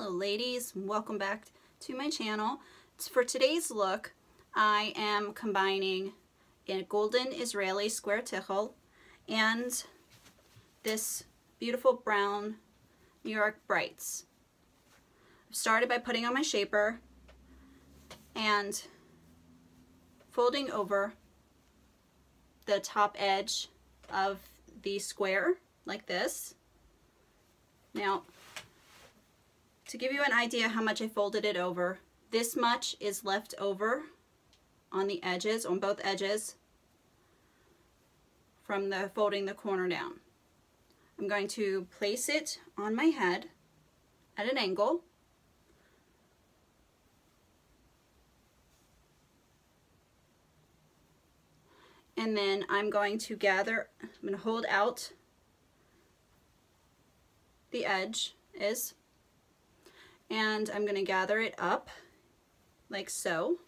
Hello ladies, welcome back to my channel. For today's look, I am combining a golden Israeli square Tichel and this beautiful brown New York brights. I've started by putting on my shaper and folding over the top edge of the square like this. Now, to give you an idea how much I folded it over, this much is left over on the edges, on both edges, from the folding the corner down. I'm going to place it on my head at an angle. And then I'm going to hold out the edge and I'm going to gather it up like so.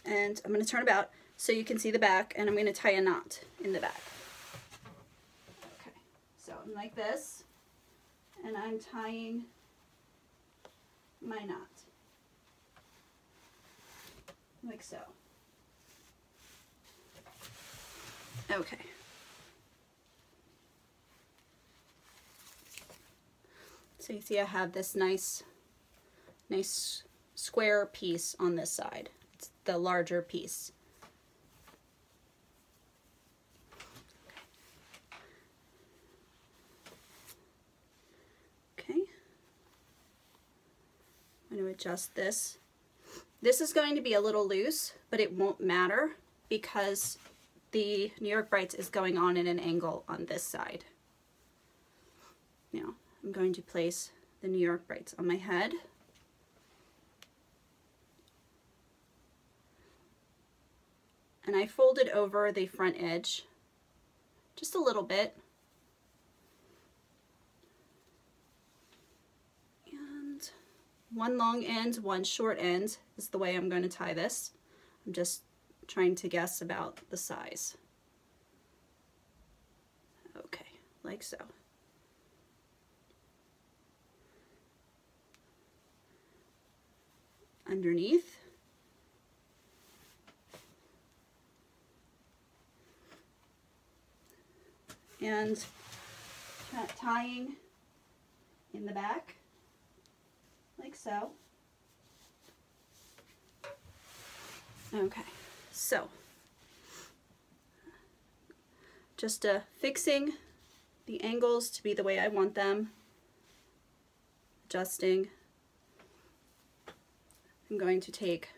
And I'm going to turn about so you can see the back, and I'm going to tie a knot in the back. Okay, so I'm like this, and I'm tying my knot like so. Okay. So you see I have this nice square piece on this side. It's the larger piece. Okay. I'm going to adjust this. This is going to be a little loose, but it won't matter because the New York Brights is going on at an angle on this side. Now, I'm going to place the New York Brights on my head. And I folded over the front edge just a little bit. And one long end, one short end is the way I'm going to tie this. I'm just trying to guess about the size. Okay, like so. Underneath. And tying in the back, like so. Okay, so just fixing the angles to be the way I want them, adjusting. I'm going to take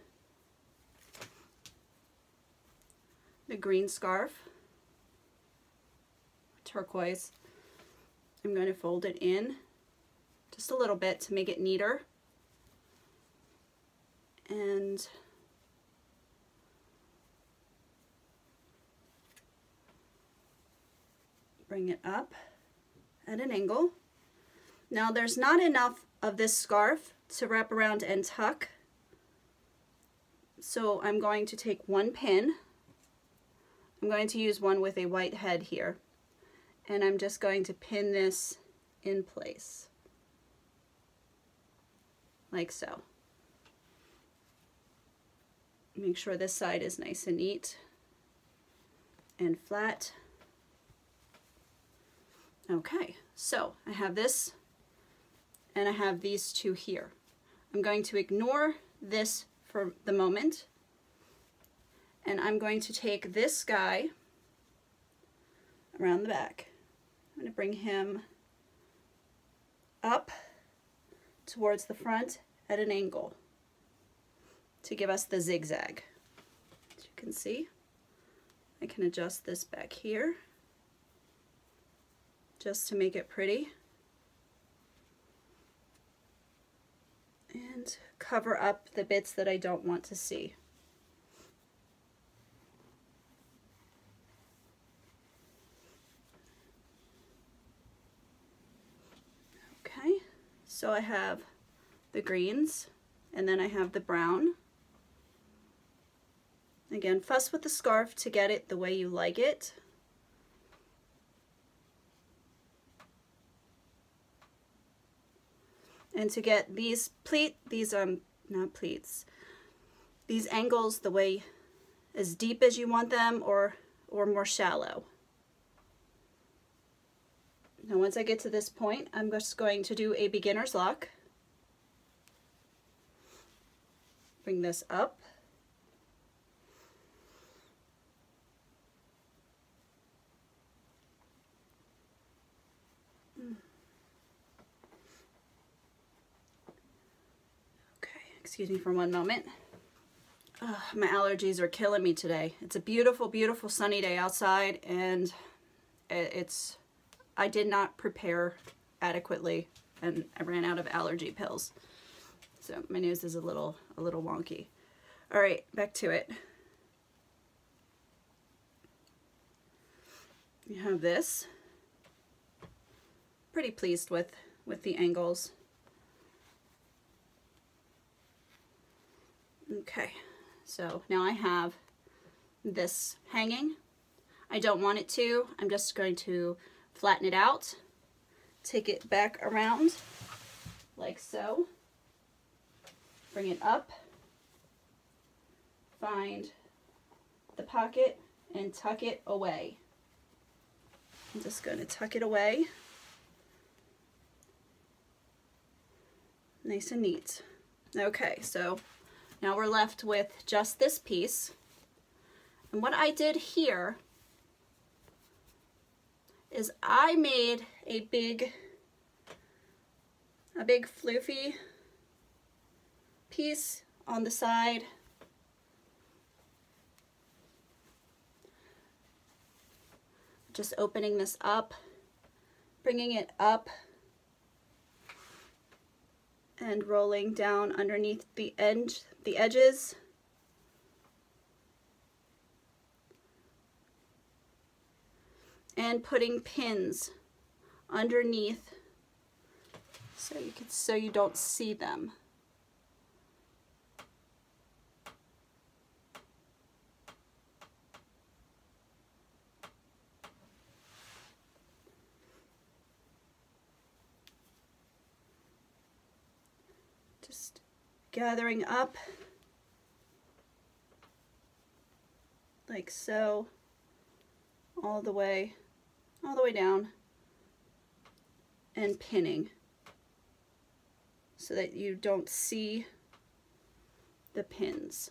the green scarf, turquoise. I'm going to fold it in just a little bit to make it neater. And bring it up at an angle. Now there's not enough of this scarf to wrap around and tuck. So I'm going to take one pin. I'm going to use one with a white head here. And I'm just going to pin this in place. Like so. Make sure this side is nice and neat and flat. Okay, so I have this and I have these two here. I'm going to ignore this for the moment, and I'm going to take this guy around the back. I'm going to bring him up towards the front at an angle to give us the zigzag. As you can see, I can adjust this back here just to make it pretty. And cover up the bits that I don't want to see. Okay, so I have the greens and then I have the brown. Again, fuss with the scarf to get it the way you like it. And to get these not pleats, these angles the way as deep as you want them or more shallow. Now once I get to this point, I'm just going to do a beginner's lock. Bring this up. Okay, excuse me for one moment. My allergies are killing me today. It's a beautiful, beautiful sunny day outside, and I did not prepare adequately, and I ran out of allergy pills. So my nose is a little wonky. All right, back to it. You have this. Pretty pleased with the angles. Okay, so now I have this hanging. I don't want it to. I'm just going to flatten it out, take it back around like so, bring it up, find the pocket and tuck it away. I'm just going to tuck it away. Nice and neat. Okay, so now we're left with just this piece. And what I did here is I made a big floofy piece on the side. Just opening this up, bringing it up, and rolling down underneath the edges. And putting pins underneath so you don't see them. Just gathering up like so, all the way down, and pinning so that you don't see the pins.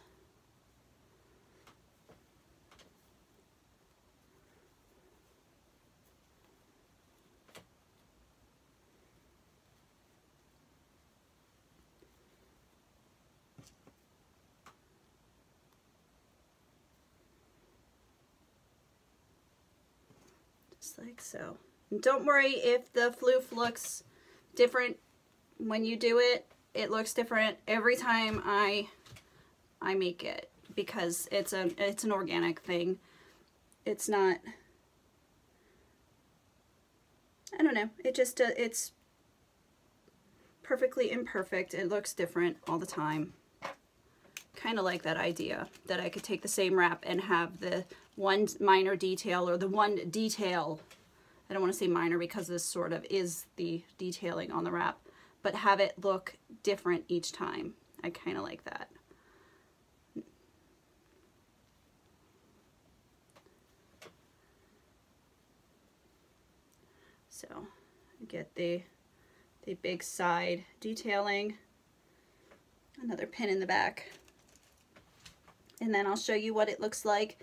Just like so. And don't worry if the floof looks different when you do it. It looks different every time I make it, because it's an organic thing. It's not, I don't know, it just it's perfectly imperfect. It looks different all the time. Kind of like that idea that I could take the same wrap and have the one minor detail, or the one detail, I don't want to say minor because this sort of is the detailing on the wrap, but have it look different each time. I kind of like that. So get the big side detailing, another pin in the back, and then I'll show you what it looks like.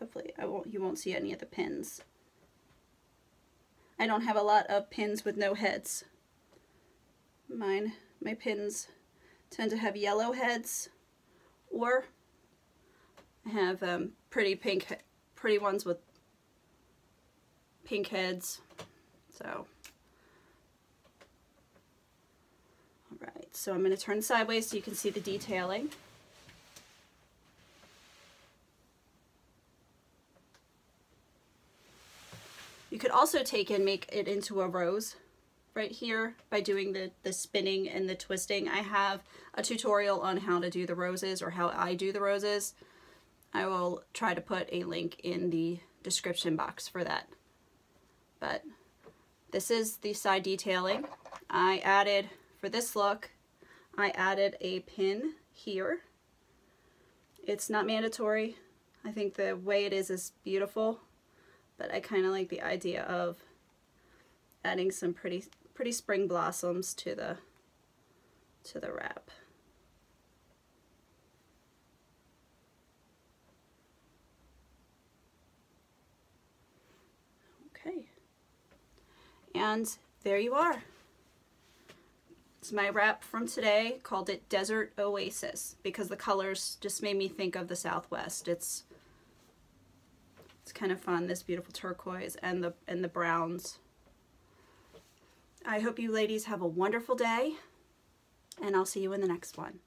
Hopefully you won't see any of the pins. I don't have a lot of pins with no heads. My pins tend to have yellow heads, or I have pretty ones with pink heads. So, alright, so I'm going to turn sideways so you can see the detailing. You could also take and make it into a rose right here by doing the spinning and the twisting. I have a tutorial on how to do the roses, or how I do the roses. I will try to put a link in the description box for that. But This is the side detailing. I added, for this look, I added a pin here. It's not mandatory. I think the way it is beautiful, but I kind of like the idea of adding some pretty spring blossoms to the wrap. Okay. And there you are. It's my wrap from today. Called it Desert Oasis because the colors just made me think of the Southwest. It's kind of fun, this beautiful turquoise and the browns. I hope you ladies have a wonderful day, and I'll see you in the next one.